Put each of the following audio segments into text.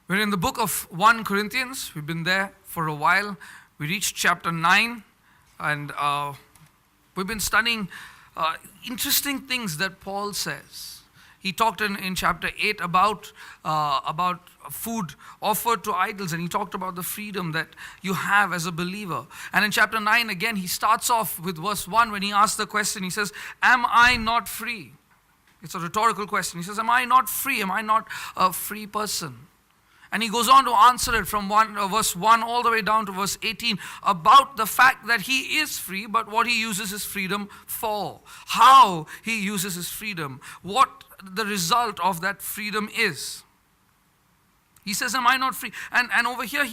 We're in the book of 1 Corinthians. We've been there for a while. We reached chapter 9, and we've been studying interesting things that Paul says. He talked in chapter 8 about food offered to idols, and he talked about the freedom that you have as a believer. And in chapter 9, again, he starts off with verse 1 when he asks the question. He says, "Am I not free?" It's a rhetorical question. He says, "Am I not free? Am I not a free person?" And he goes on to answer it from verse 1 all the way down to verse 18 about the fact that he is free, but what he uses his freedom for. How he uses his freedom. What the result of that freedom is. He says, "Am I not free?" And over here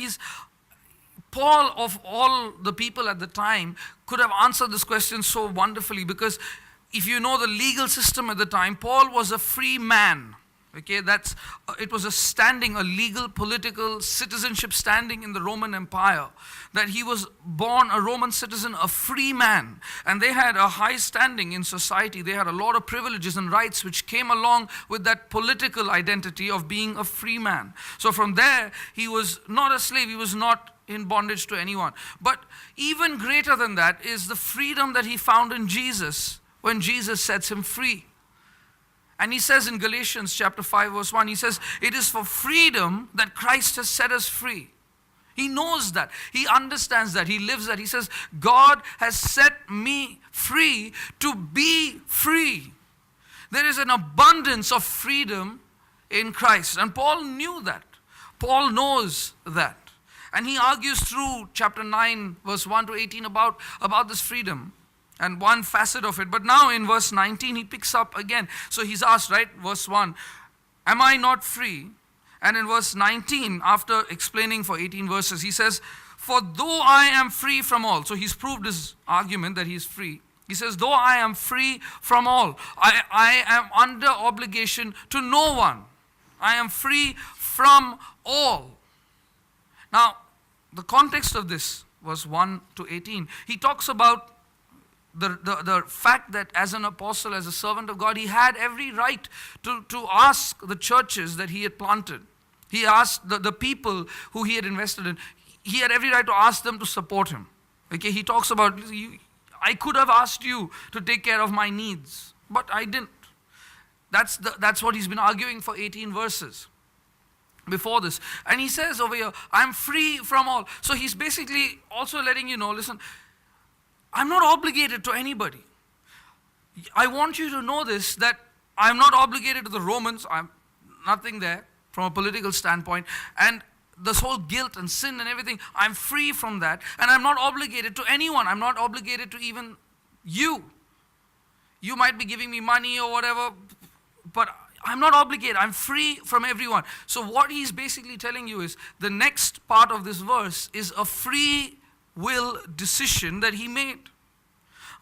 Paul, of all the people at the time, could have answered this question so wonderfully, because if you know the legal system at the time, Paul was a free man. Okay, it was a legal, political citizenship standing in the Roman Empire. That he was born a Roman citizen, a free man. And they had a high standing in society. They had a lot of privileges and rights which came along with that political identity of being a free man. So from there, he was not a slave. He was not in bondage to anyone. But even greater than that is the freedom that he found in Jesus when Jesus sets him free. And he says in Galatians chapter 5 verse 1, he says, "It is for freedom that Christ has set us free." He knows that. He understands that. He lives that. He says, "God has set me free to be free." There is an abundance of freedom in Christ. And Paul knew that. Paul knows that. And he argues through chapter 9 verse 1 to 18 about this freedom. And one facet of it. But now in verse 19, he picks up again. So he's asked, right? Verse 1, "Am I not free?" And in verse 19, after explaining for 18 verses, he says, "For though I am free from all." So he's proved his argument that he's free. He says, "Though I am free from all, I am under obligation to no one. I am free from all." Now, the context of this, verse 1 to 18, he talks about the fact that as an apostle, as a servant of God, he had every right to ask the churches that he had planted. He asked the people who he had invested in. He had every right to ask them to support him. Okay, he talks about, "I could have asked you to take care of my needs, but I didn't." That's what he's been arguing for 18 verses before this. And he says over here, "I'm free from all." So he's basically also letting you know, listen, I'm not obligated to anybody. I want you to know this, that I'm not obligated to the Romans. I'm nothing there from a political standpoint. And this whole guilt and sin and everything, I'm free from that. And I'm not obligated to anyone. I'm not obligated to even you. You might be giving me money or whatever, but I'm not obligated. I'm free from everyone. So what he's basically telling you is, the next part of this verse is a free will decision that he made.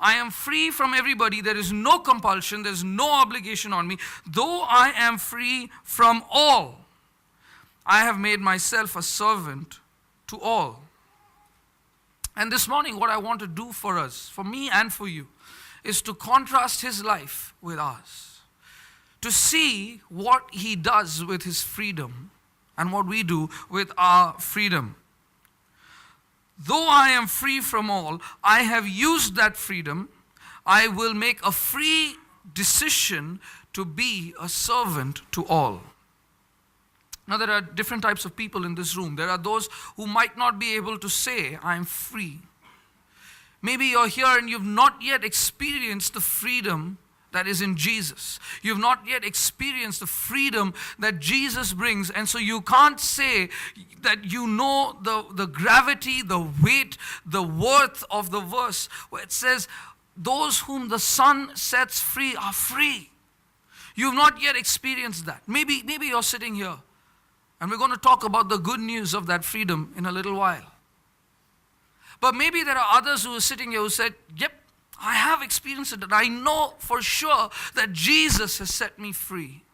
I am free from everybody. There is no compulsion. There is no obligation on me. Though I am free from all, I have made myself a servant to all. And this morning, what I want to do for us, for me and for you, is to contrast his life with ours. To see what he does with his freedom and what we do with our freedom. Though I am free from all, I have used that freedom. I will make a free decision to be a servant to all. Now, there are different types of people in this room. There are those who might not be able to say, "I'm free." Maybe you're here and you've not yet experienced the freedom that is in Jesus. You've not yet experienced the freedom that Jesus brings, and so you can't say that you know the gravity, the weight, the worth of the verse where it says, "Those whom the Son sets free are free." You've not yet experienced that. Maybe you're sitting here, and we're going to talk about the good news of that freedom in a little while. But maybe there are others who are sitting here who said, "Yep, I have experienced it, and I know for sure that Jesus has set me free."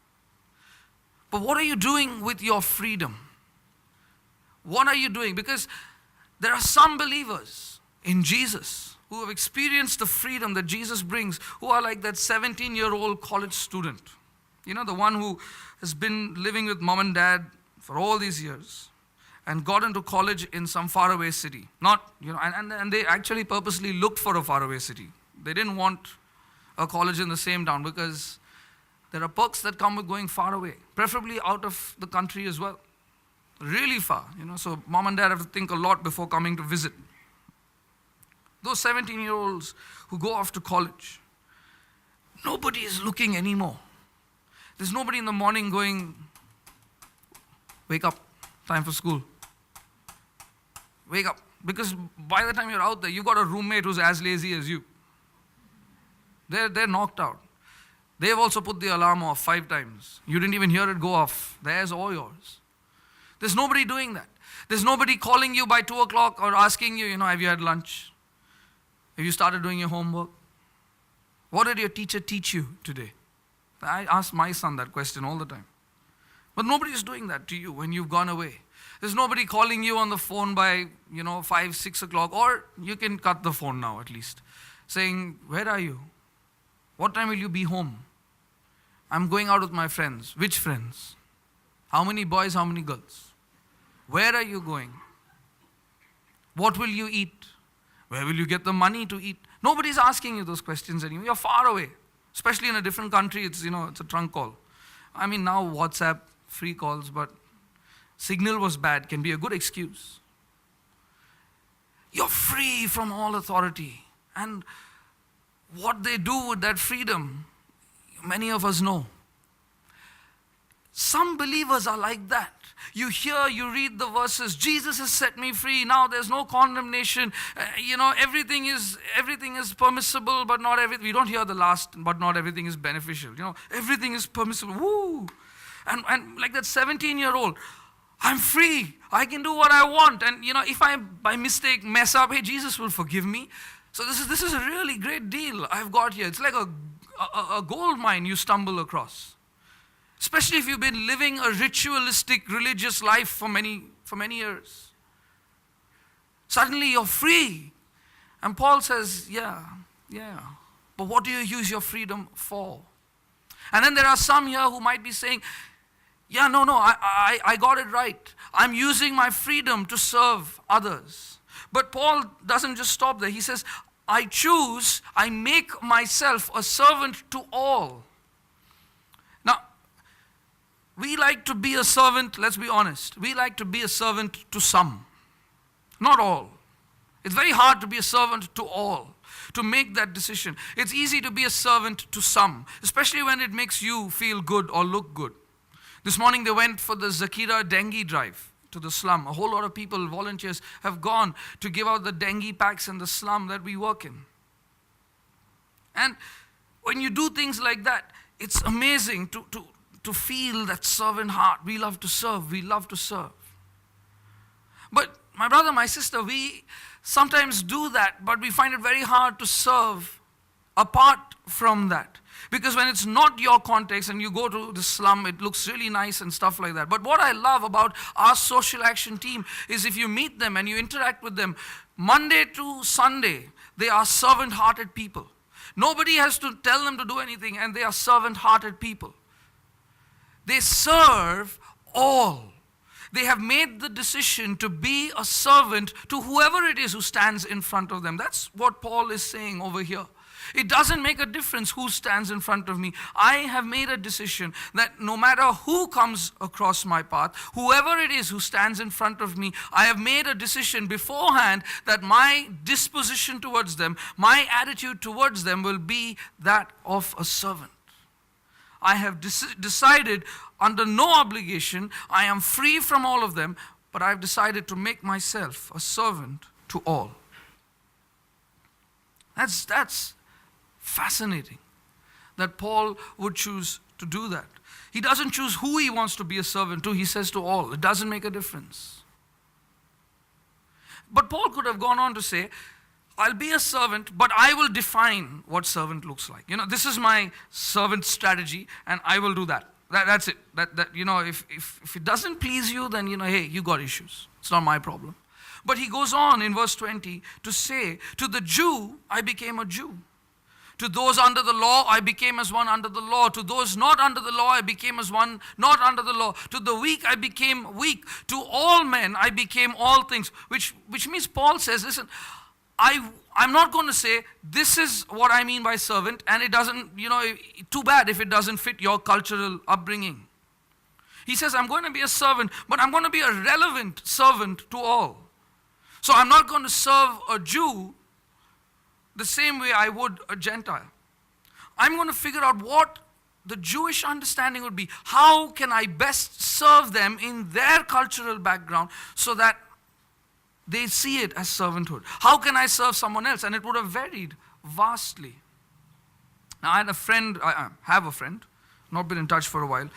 But what are you doing with your freedom? What are you doing? Because there are some believers in Jesus who have experienced the freedom that Jesus brings, who are like that 17-year-old college student. You know, the one who has been living with mom and dad for all these years and got into college in some faraway city. Not, and they actually purposely looked for a faraway city. They didn't want a college in the same town because there are perks that come with going far away, preferably out of the country as well. Really far, so mom and dad have to think a lot before coming to visit. Those 17-year-olds who go off to college, nobody is looking anymore. There's nobody in the morning going, wake up, time for school. Wake up. Because by the time you're out there, you've got a roommate who's as lazy as you. They're knocked out. They've also put the alarm off 5 times. You didn't even hear it go off. Theirs or yours. There's nobody doing that. There's nobody calling you by 2 o'clock or asking you, have you had lunch? Have you started doing your homework? What did your teacher teach you today? I ask my son that question all the time. But nobody is doing that to you when you've gone away. There's nobody calling you on the phone by, 5, 6 o'clock, or you can cut the phone now at least, saying, where are you? What time will you be home? I'm going out with my friends. Which friends? How many boys, how many girls? Where are you going? What will you eat? Where will you get the money to eat? Nobody's asking you those questions anymore. You're far away. Especially in a different country, it's a trunk call. I mean, now WhatsApp, free calls, but signal was bad, can be a good excuse. You're free from all authority. And what they do with that freedom, many of us know. Some believers are like that. You hear, you read the verses, Jesus has set me free, now there's no condemnation. Everything is permissible, but not everything. We don't hear the last, but not everything is beneficial. Everything is permissible. Woo! And like that 17-year-old, I'm free. I can do what I want. And if I by mistake mess up, hey, Jesus will forgive me. So this is a really great deal I've got here. It's like a gold mine you stumble across. Especially if you've been living a ritualistic religious life for many years. Suddenly you're free. And Paul says, yeah. But what do you use your freedom for? And then there are some here who might be saying, I got it right. I'm using my freedom to serve others. But Paul doesn't just stop there. He says, I make myself a servant to all. Now, we like to be a servant, let's be honest. We like to be a servant to some, not all. It's very hard to be a servant to all, to make that decision. It's easy to be a servant to some, especially when it makes you feel good or look good. This morning they went for the Zakira dengue drive to the slum. A whole lot of people, volunteers, have gone to give out the dengue packs in the slum that we work in. And when you do things like that, it's amazing to feel that servant heart. We love to serve. But my brother, my sister, we sometimes do that, but we find it very hard to serve apart from that. Because when it's not your context and you go to the slum, it looks really nice and stuff like that. But what I love about our social action team is if you meet them and you interact with them, Monday to Sunday, they are servant-hearted people. Nobody has to tell them to do anything, and they are servant-hearted people. They serve all. They have made the decision to be a servant to whoever it is who stands in front of them. That's what Paul is saying over here. It doesn't make a difference who stands in front of me. I have made a decision that no matter who comes across my path, whoever it is who stands in front of me, I have made a decision beforehand that my disposition towards them, my attitude towards them will be that of a servant. I have decided under no obligation, I am free from all of them, but I've decided to make myself a servant to all. That's fascinating that Paul would choose to do that. He doesn't choose who he wants to be a servant to. He says to all. It doesn't make a difference. But Paul could have gone on to say, I'll be a servant, but I will define what servant looks like. This is my servant strategy, and I will do that. That's it. If it doesn't please you, then hey, you got issues. It's not my problem. But he goes on in verse 20 to say, to the Jew, I became a Jew. To those under the law, I became as one under the law. To those not under the law, I became as one not under the law. To the weak, I became weak. To all men, I became all things. Which means Paul says, listen, I'm not going to say this is what I mean by servant, and it doesn't, too bad if it doesn't fit your cultural upbringing. He says, I'm going to be a servant, but I'm going to be a relevant servant to all. So I'm not going to serve a Jew the same way I would a Gentile. I'm going to figure out what the Jewish understanding would be. How can I best serve them in their cultural background so that they see it as servanthood? How can I serve someone else? And it would have varied vastly. Now, I have a friend, not been in touch for a while,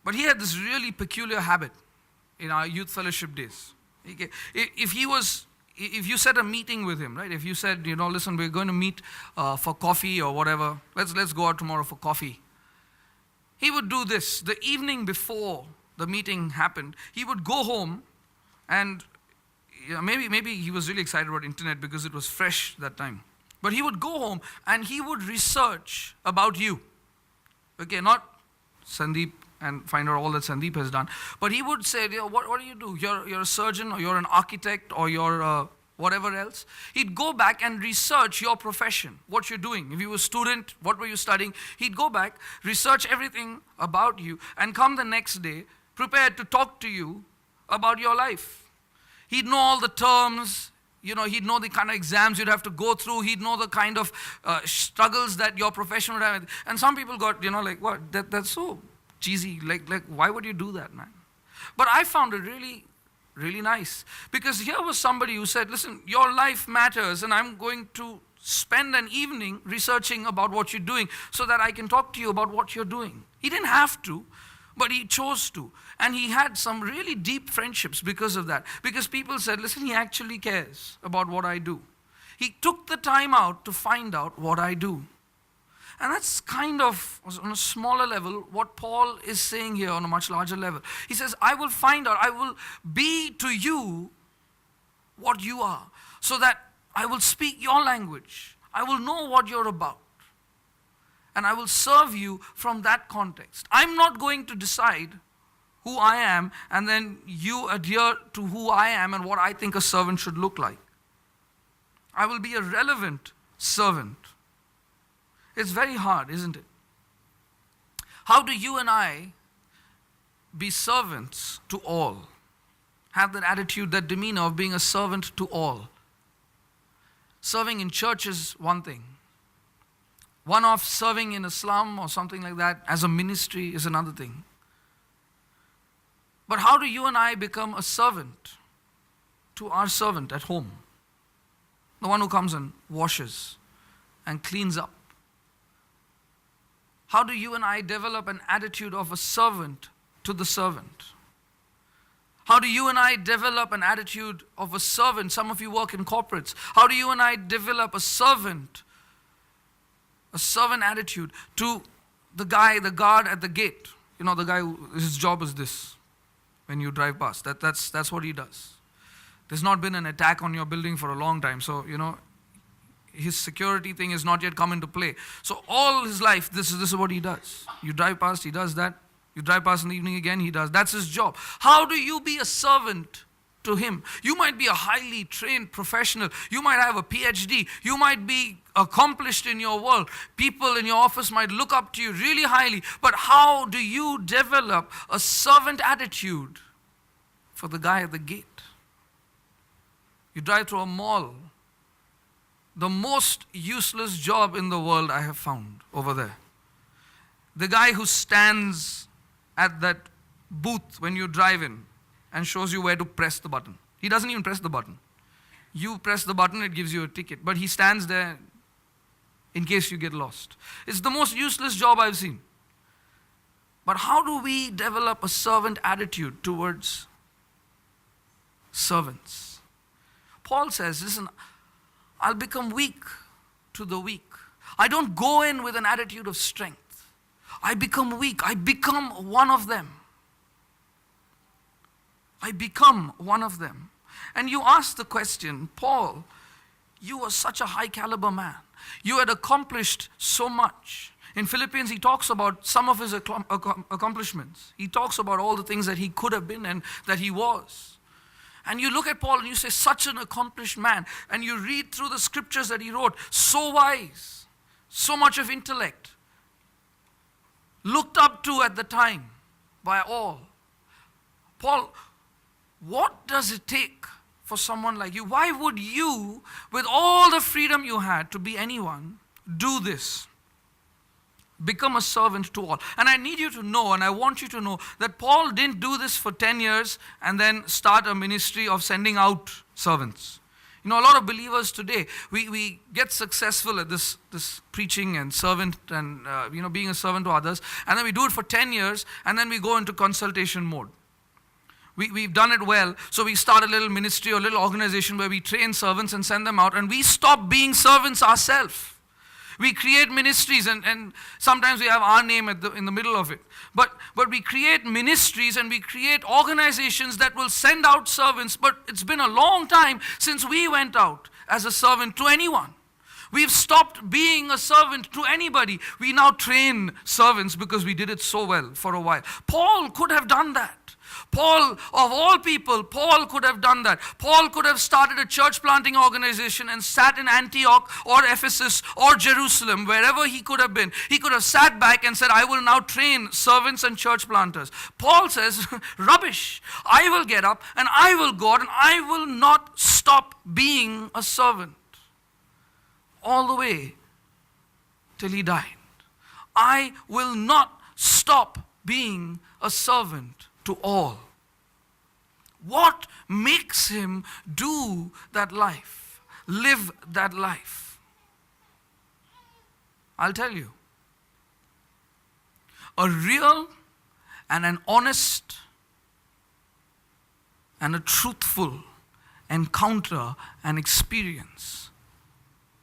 but he had this really peculiar habit in our youth fellowship days. If you set a meeting with him, right? If you said, listen, we're going to meet for coffee or whatever. Let's go out tomorrow for coffee. He would do this. The evening before the meeting happened, he would go home and maybe he was really excited about internet because it was fresh that time. But he would go home and he would research about you. Okay, not Sandeep and find out all that Sandeep has done. But he would say, what do you do? You're a surgeon, or you're an architect, or you're whatever else. He'd go back and research your profession, what you're doing. If you were a student, what were you studying? He'd go back, research everything about you, and come the next day prepared to talk to you about your life. He'd know all the terms. He'd know the kind of exams you'd have to go through. He'd know the kind of struggles that your profession would have. And some people got, what? That's so cheesy. Like, why would you do that, man? But I found it really, really nice. Because here was somebody who said, listen, your life matters, and I'm going to spend an evening researching about what you're doing so that I can talk to you about what you're doing. He didn't have to, but he chose to. And he had some really deep friendships because of that. Because people said, listen, he actually cares about what I do. He took the time out to find out what I do. And that's kind of, on a smaller level, what Paul is saying here on a much larger level. He says, I will find out, I will be to you what you are, so that I will speak your language. I will know what you're about. And I will serve you from that context. I'm not going to decide who I am and then you adhere to who I am and what I think a servant should look like. I will be a relevant servant. It's very hard, isn't it? How do you and I be servants to all? Have that attitude, that demeanor of being a servant to all. Serving in church is one thing. One-off serving in Islam or something like that as a ministry is another thing. But how do you and I become a servant to our servant at home? The one who comes and washes and cleans up. How do you and I develop an attitude of a servant to the servant? How do you and I develop an attitude of a servant? Some of you work in corporates. How do you and I develop a servant attitude to the guard at the gate? The guy his job is this. When you drive past, that's what he does. There's not been an attack on your building for a long time, so his security thing has not yet come into play. So all his life, this is what he does. You drive past, he does that. You drive past in the evening again, he does. That's his job. How do you be a servant to him? You might be a highly trained professional. You might have a PhD. You might be accomplished in your world. People in your office might look up to you really highly. But how do you develop a servant attitude for the guy at the gate? You drive through a mall. The most useless job in the world I have found over there. The guy who stands at that booth when you drive in and shows you where to press the button. He doesn't even press the button. You press the button, it gives you a ticket. But he stands there in case you get lost. It's the most useless job I've seen. But how do we develop a servant attitude towards servants? Paul says, listen, I'll become weak to the weak. I don't go in with an attitude of strength. I become weak. I become one of them. I become one of them. And you ask the question, Paul, You were such a high caliber man. You had accomplished so much. In Philippians, he talks about some of his accomplishments. He talks about all the things that he could have been and that he was. And you look at Paul and you say, such an accomplished man. And you read through the scriptures that he wrote, so wise, so much of intellect, looked up to at the time by all. Paul, what does it take for someone like you? Why would you, with all the freedom you had to be anyone, do this? Become a servant to all. And I need you to know, and I want you to know, that Paul didn't do this for 10 years and then start a ministry of sending out servants. You know, a lot of believers today, we get successful at this preaching and servant and, being a servant to others. And then we do it for 10 years and then we go into consultation mode. We've done it well, so we start a little ministry or a little organization where we train servants and send them out, and we stop being servants ourselves. We create ministries, and sometimes we have our name in the middle of it. But we create ministries and we create organizations that will send out servants, but it's been a long time since we went out as a servant to anyone. We've stopped being a servant to anybody. We now train servants because we did it so well for a while. Paul could have done that. Paul, of all people, Paul could have done that. Paul could have started a church planting organization and sat in Antioch or Ephesus or Jerusalem, wherever he could have been. He could have sat back and said, I will now train servants and church planters. Paul says, rubbish. I will get up and I will go out and I will not stop being a servant. All the way till he died. I will not stop being a servant to all. What makes him do that life, live that life? I'll tell you. A real and an honest and a truthful encounter and experience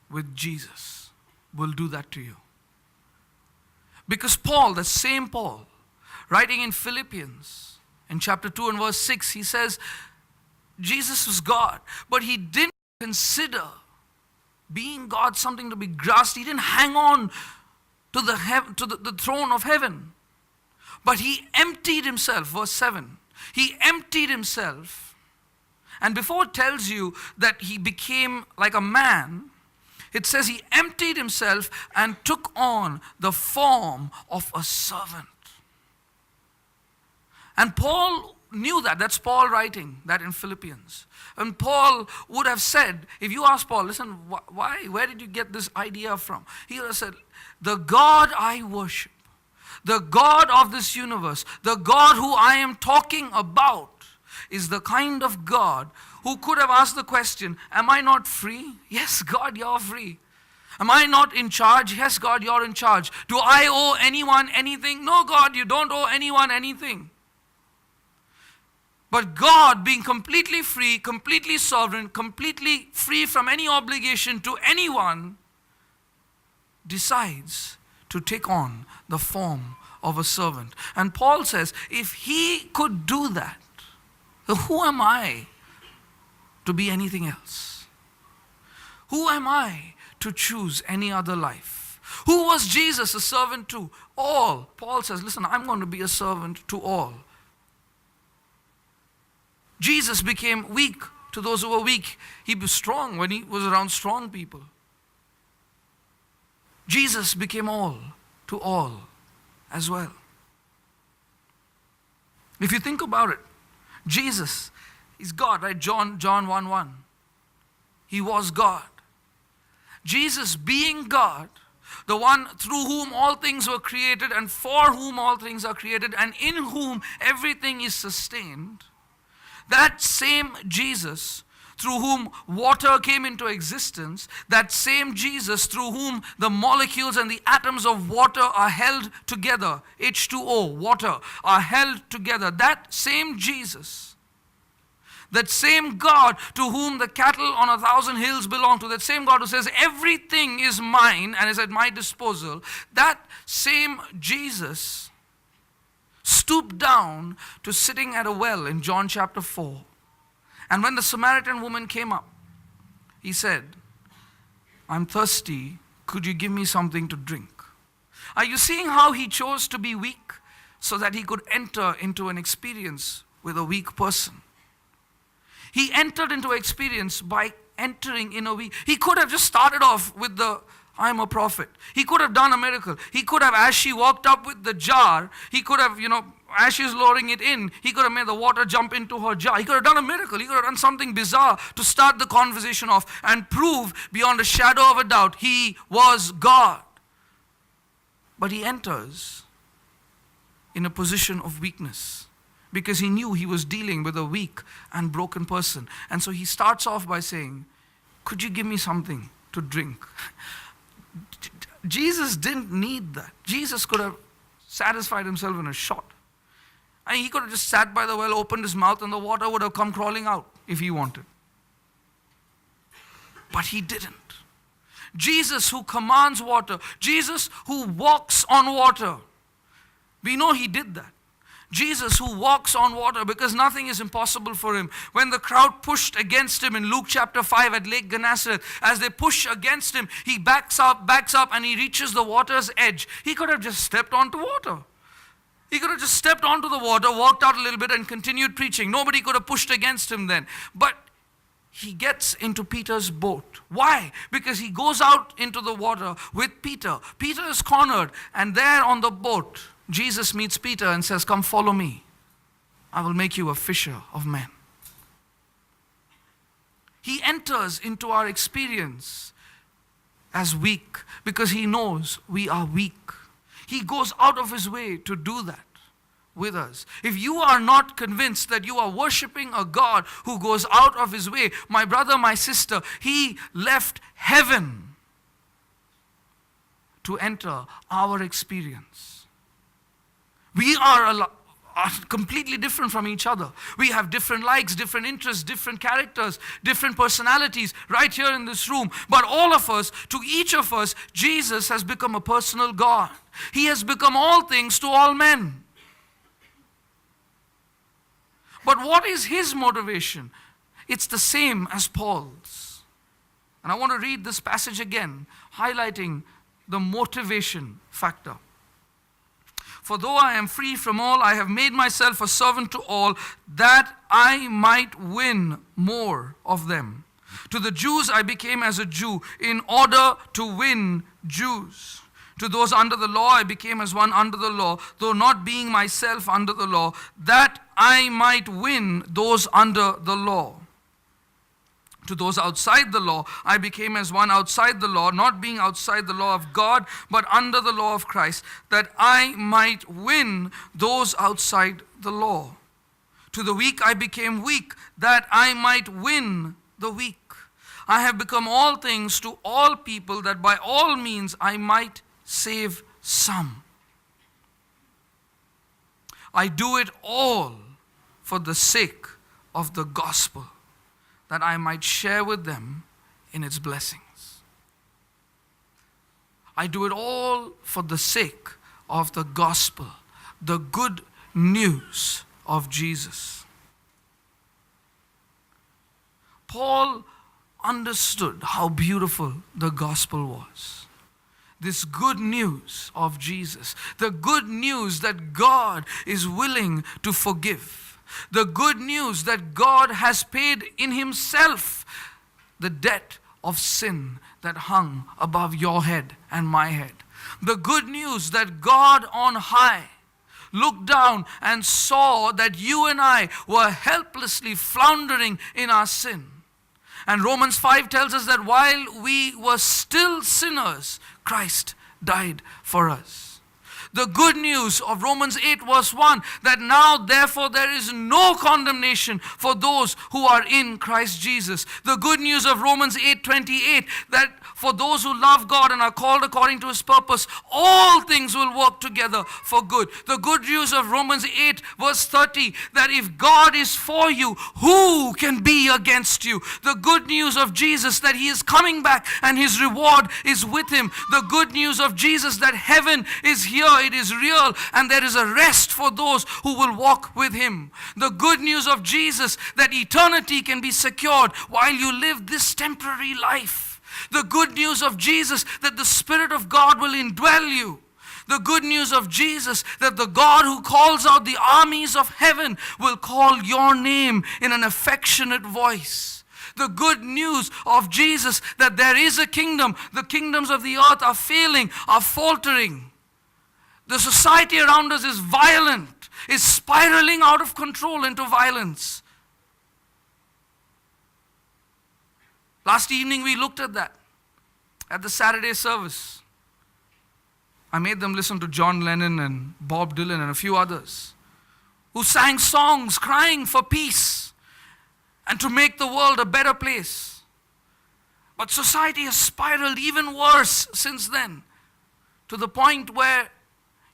with Jesus will do that to you. Because Paul, the same Paul, writing in Philippians, in chapter 2 and verse 6, he says, Jesus was God, but he didn't consider being God something to be grasped. He didn't hang on to the throne of heaven. But he emptied himself, verse 7. He emptied himself. And before it tells you that he became like a man, it says he emptied himself and took on the form of a servant. And Paul knew that. That's Paul writing that in Philippians. And Paul would have said, if you ask Paul, listen, why? Where did you get this idea from? He would have said, the God I worship, the God of this universe, the God who I am talking about is the kind of God who could have asked the question, am I not free? Yes, God, you're free. Am I not in charge? Yes, God, you're in charge. Do I owe anyone anything? No, God, you don't owe anyone anything. But God, being completely free, completely sovereign, completely free from any obligation to anyone, decides to take on the form of a servant. And Paul says, if he could do that, who am I to be anything else? Who am I to choose any other life? Who was Jesus a servant to? All. Paul says, listen, I'm going to be a servant to all. Jesus became weak to those who were weak. He was strong when he was around strong people. Jesus became all to all as well. If you think about it, Jesus is God, right? John 1:1. He was God. Jesus being God, the one through whom all things were created and for whom all things are created and in whom everything is sustained, that same Jesus through whom water came into existence, that same Jesus through whom the molecules and the atoms of water are held together, H2O, water, are held together, that same Jesus, that same God to whom the cattle on 1,000 hills belong to, that same God who says everything is mine and is at my disposal, that same Jesus stooped down to sitting at a well in John chapter 4. And when the Samaritan woman came up, he said, I'm thirsty. Could you give me something to drink? Are you seeing how he chose to be weak so that he could enter into an experience with a weak person? He entered into experience by entering in a weak. He could have just started off with the, I'm a prophet. He could have done a miracle. He could have, as she walked up with the jar, he could have, as she's lowering it in, he could have made the water jump into her jar. He could have done a miracle. He could have done something bizarre to start the conversation off and prove beyond a shadow of a doubt he was God. But he enters in a position of weakness because he knew he was dealing with a weak and broken person. And so he starts off by saying, could you give me something to drink? Jesus didn't need that. Jesus could have satisfied himself in a shot. And he could have just sat by the well, opened his mouth, and the water would have come crawling out if he wanted. But he didn't. Jesus who commands water, Jesus who walks on water. We know he did that. Jesus who walks on water because nothing is impossible for him. When the crowd pushed against him in Luke chapter 5 at Lake Gennesaret, as they push against him, he backs up and he reaches the water's edge. He could have just stepped onto water. He could have just stepped onto the water, walked out a little bit and continued preaching. Nobody could have pushed against him then. But he gets into Peter's boat. Why? Because he goes out into the water with Peter. Peter is cornered, and there on the boat, Jesus meets Peter and says, come follow me. I will make you a fisher of men. He enters into our experience as weak because he knows we are weak. He goes out of his way to do that with us. If you are not convinced that you are worshiping a God who goes out of his way, my brother, my sister, he left heaven to enter our experience. We are completely different from each other. We have different likes, different interests, different characters, different personalities right here in this room. But all of us, to each of us, Jesus has become a personal God. He has become all things to all men. But what is his motivation? It's the same as Paul's. And I want to read this passage again, highlighting the motivation factor. For though I am free from all, I have made myself a servant to all, that I might win more of them. To the Jews I became as a Jew, in order to win Jews. To those under the law I became as one under the law, though not being myself under the law, that I might win those under the law. To those outside the law, I became as one outside the law, not being outside the law of God, but under the law of Christ, that I might win those outside the law. To the weak I became weak, that I might win the weak. I have become all things to all people, that by all means I might save some. I do it all for the sake of the gospel, that I might share with them in its blessings. I do it all for the sake of the gospel, the good news of Jesus. Paul understood how beautiful the gospel was. This good news of Jesus, the good news that God is willing to forgive. The good news that God has paid in himself the debt of sin that hung above your head and my head. The good news that God on high looked down and saw that you and I were helplessly floundering in our sin. And Romans 5 tells us that while we were still sinners, Christ died for us. The good news of Romans 8 verse 1, that now therefore there is no condemnation for those who are in Christ Jesus. The good news of Romans 8:28, that for those who love God and are called according to his purpose, all things will work together for good. The good news of Romans 8 verse 30, that if God is for you, who can be against you? The good news of Jesus, that he is coming back and his reward is with him. The good news of Jesus, that heaven is here, it is real, and there is a rest for those who will walk with him. The good news of Jesus, that eternity can be secured while you live this temporary life. The good news of Jesus that the Spirit of God will indwell you. The good news of Jesus that the God who calls out the armies of heaven will call your name in an affectionate voice. The good news of Jesus that there is a kingdom. The kingdoms of the earth are failing, are faltering. The society around us is violent, is spiraling out of control into violence. Last evening we looked at that at the Saturday service. I made them listen to John Lennon and Bob Dylan and a few others who sang songs crying for peace and to make the world a better place. But society has spiraled even worse since then, to the point where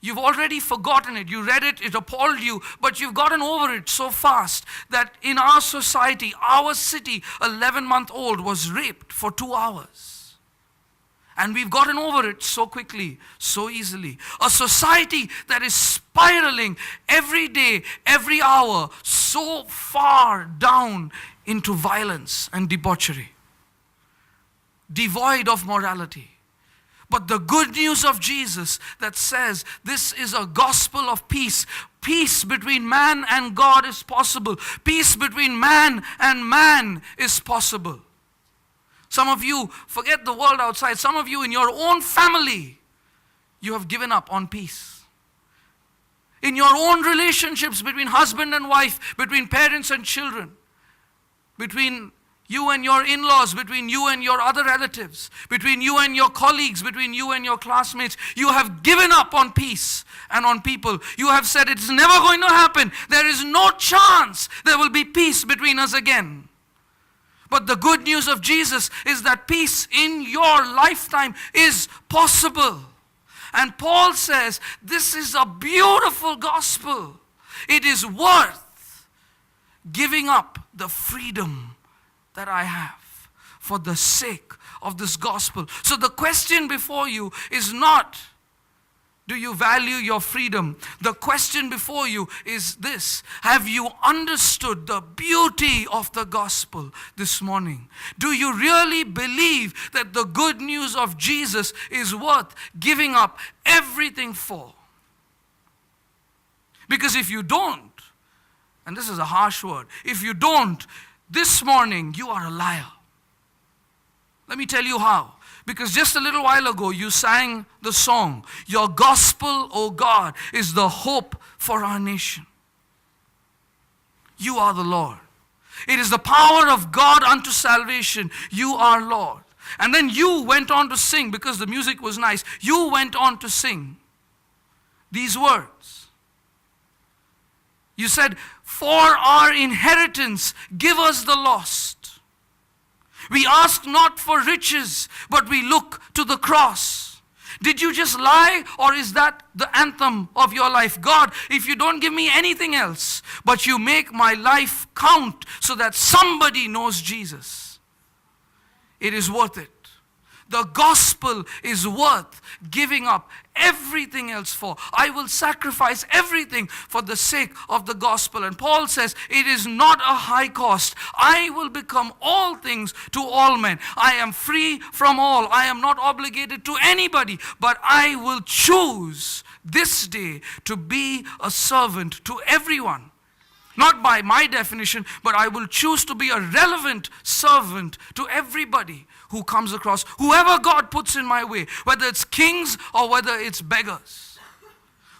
you've already forgotten it. You read it, it appalled you, but you've gotten over it so fast that in our society, our city, 11-month-old was raped for 2 hours. And we've gotten over it so quickly, so easily. A society that is spiraling every day, every hour, so far down into violence and debauchery, devoid of morality. But the good news of Jesus that says this is a gospel of peace. Peace between man and God is possible. Peace between man and man is possible. Some of you, forget the world outside, some of you in your own family, you have given up on peace. In your own relationships between husband and wife, between parents and children, between you and your in-laws, between you and your other relatives, between you and your colleagues, between you and your classmates, you have given up on peace and on people. You have said it's never going to happen. There is no chance there will be peace between us again. But the good news of Jesus is that peace in your lifetime is possible. And Paul says this is a beautiful gospel. It is worth giving up the freedom that I have for the sake of this gospel. So the question before you is not, do you value your freedom? The question before you is this: have you understood the beauty of the gospel this morning? Do you really believe that the good news of Jesus is worth giving up everything for? Because if you don't, and this is a harsh word, if you don't, this morning you are a liar. Let me tell you how. Because just a little while ago you sang the song, "Your gospel, O God, is the hope for our nation." You are the Lord. It is the power of God unto salvation. You are Lord. And then you went on to sing, because the music was nice, you went on to sing these words. You said, "For our inheritance give us the lost. We ask not for riches, but we look to the cross." Did you just lie, or is that the anthem of your life? God, if you don't give me anything else, but you make my life count so that somebody knows Jesus, it is worth it. The gospel is worth giving up everything else for. I will sacrifice everything for the sake of the gospel. And Paul says, it is not a high cost. I will become all things to all men. I am free from all. I am not obligated to anybody, but I will choose this day to be a servant to everyone. Not by my definition, but I will choose to be a relevant servant to everybody who comes across, whoever God puts in my way, whether it's kings or whether it's beggars.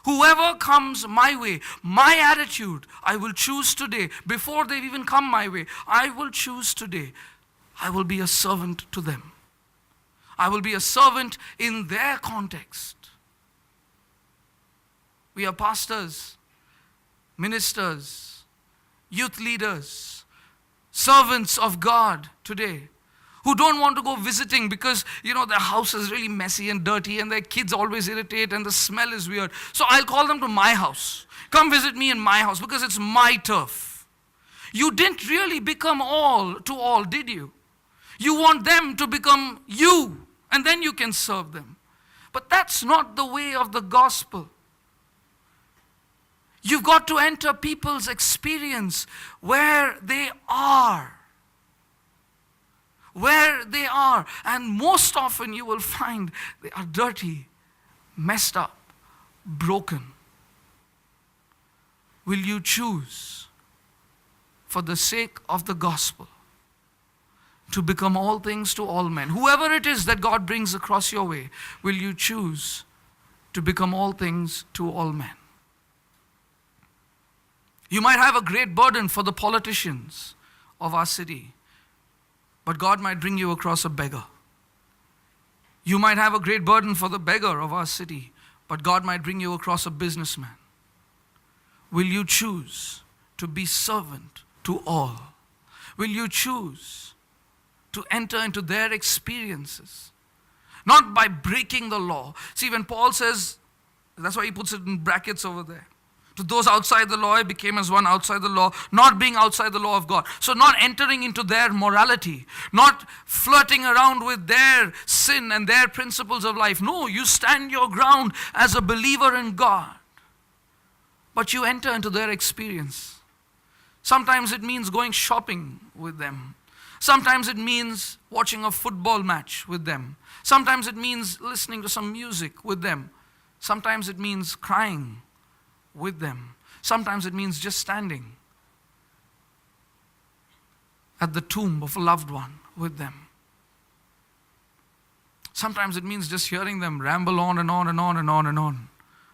Whoever comes my way, my attitude, I will choose today, before they've even come my way, I will choose today, I will be a servant to them. I will be a servant in their context. We are pastors, ministers, youth leaders, servants of God today, who don't want to go visiting because, their house is really messy and dirty and their kids always irritate and the smell is weird. So I'll call them to my house. Come visit me in my house because it's my turf. You didn't really become all to all, did you? You want them to become you, and then you can serve them. But that's not the way of the gospel. You've got to enter people's experience where they are. where they are. And most often you will find they are dirty, messed up, broken. Will you choose, for the sake of the gospel, to become all things to all men? Whoever it is that God brings across your way, will you choose to become all things to all men? You might have a great burden for the politicians of our city, but God might bring you across a beggar. You might have a great burden for the beggar of our city, but God might bring you across a businessman. Will you choose to be servant to all? Will you choose to enter into their experiences? Not by breaking the law. See, when Paul says, that's why he puts it in brackets over there. To those outside the law, he became as one outside the law, not being outside the law of God. So not entering into their morality, not flirting around with their sin and their principles of life. No, you stand your ground as a believer in God. But you enter into their experience. Sometimes it means going shopping with them. Sometimes it means watching a football match with them. Sometimes it means listening to some music with them. Sometimes it means crying with them. Sometimes it means just standing at the tomb of a loved one with them. Sometimes it means just hearing them ramble on and on and on and on and on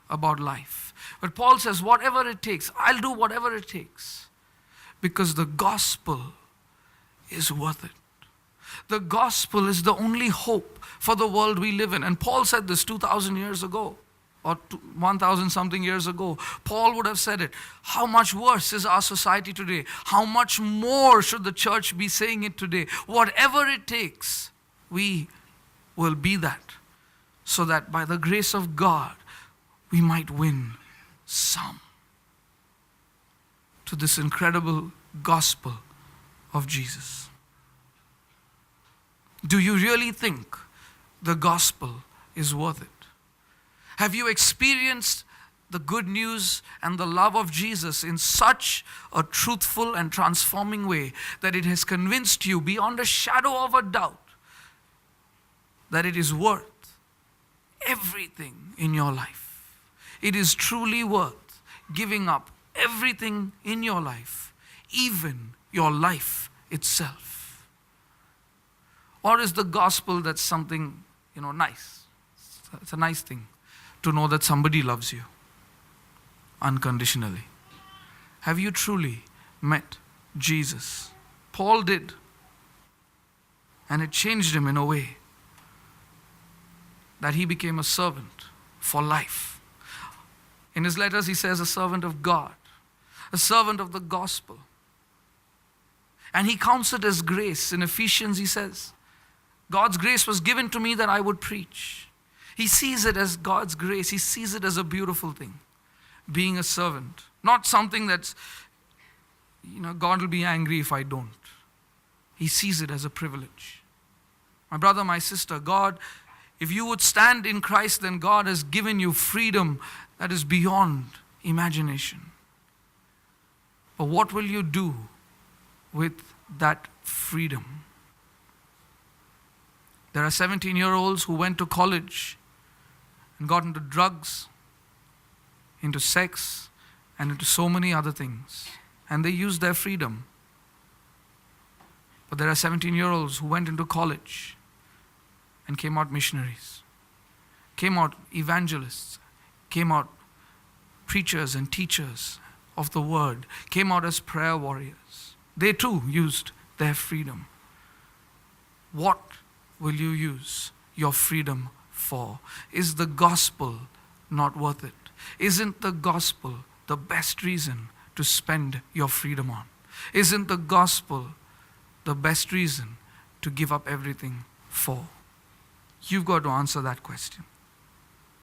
about life. But Paul says, whatever it takes, I'll do whatever it takes, because the gospel is worth it. The gospel is the only hope for the world we live in. And Paul said this 2,000 years ago, or 1,000 something years ago. Paul would have said it. How much worse is our society today? How much more should the church be saying it today? Whatever it takes, we will be that, so that by the grace of God, we might win some to this incredible gospel of Jesus. Do you really think the gospel is worth it? Have you experienced the good news and the love of Jesus in such a truthful and transforming way that it has convinced you beyond a shadow of a doubt that it is worth everything in your life? It is truly worth giving up everything in your life, even your life itself. Or is the gospel that's something, nice? It's a nice thing to know that somebody loves you unconditionally. Have you truly met Jesus? Paul did. And it changed him in a way that he became a servant for life. In his letters he says, a servant of God, a servant of the gospel. And he counts it as grace. In Ephesians he says, God's grace was given to me that I would preach. He sees it as God's grace. He sees it as a beautiful thing, being a servant. Not something that's, God will be angry if I don't. He sees it as a privilege. My brother, my sister, God, if you would stand in Christ, then God has given you freedom that is beyond imagination. But what will you do with that freedom? There are 17-year-olds who went to college and got into drugs, into sex, and into so many other things. And they used their freedom. But there are 17-year-olds who went into college and came out missionaries, came out evangelists, came out preachers and teachers of the word, came out as prayer warriors. They too used their freedom. What will you use your freedom for? Is the gospel not worth it? Isn't the gospel the best reason to spend your freedom on? Isn't the gospel the best reason to give up everything for? You've got to answer that question.